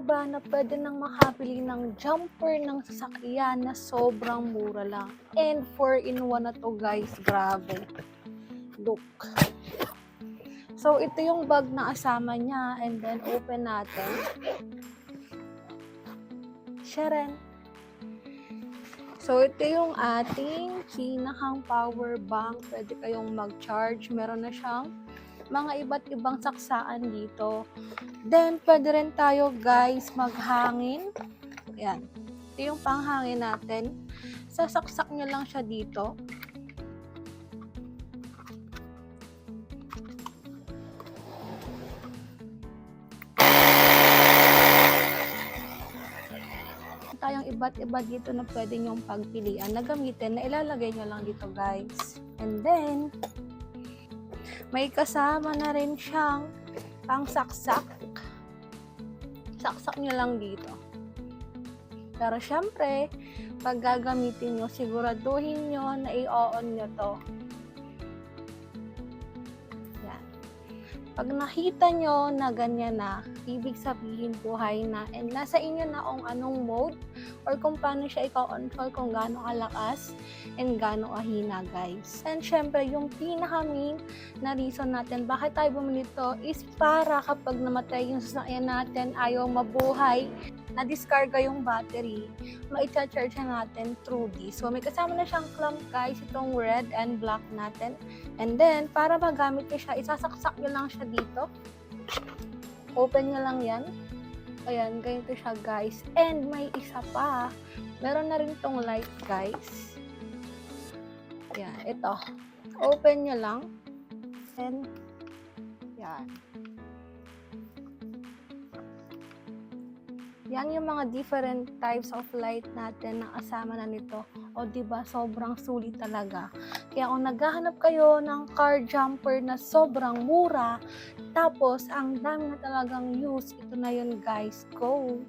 ba na pwede nang makabili ng jumper ng sasakyan na sobrang mura lang? And 4-in-1 na to guys, grabe. Look. So, ito yung bag na kasama niya. And then, open natin. Sharon. So, ito yung ating pinakang power bank. Pwede kayong mag-charge. Meron na siyang mga iba't ibang saksaan dito. Then, pwede rin tayo guys maghangin. Ayan. Ito yung panghangin natin. Sasaksak nyo lang siya dito. Tayong iba't iba dito na pwede nyong pagpilian na gamitin na ilalagay nyo lang dito guys. And then, may kasama na rin siyang pangsaksak. Saksak nyo lang dito. Pero syempre, pag gagamitin nyo, siguraduhin nyo na i-on nyo to. Yan. Pag nakita nyo na ganyan na, ibig sabihin buhay na and nasa inyo na kung anong mode or kung paano siya i-control, kung gaano kalakas and gaano kahina guys. And syempre, yung pinaka-main na reason natin bakit tayo bumili ito is para kapag namatay yung sasakyan natin, ayaw mabuhay, na-discarga yung battery, ma-charge natin through this. So, may kasama na siyang clamp guys, itong red and black natin. And then, para magamit nyo siya, isasaksak nyo lang siya dito. Open nyo lang yan. Ayan, ganito siya guys. And may isa pa. Meron na rin tong light guys. Ayan, ito. Open nyo lang. And, yan. Yan yung mga different types of light natin na kasama na nito. O diba, sobrang sulit talaga. Kaya kung naghahanap kayo ng car jumper na sobrang mura, tapos ang dami na talagang use, ito na yun guys, go!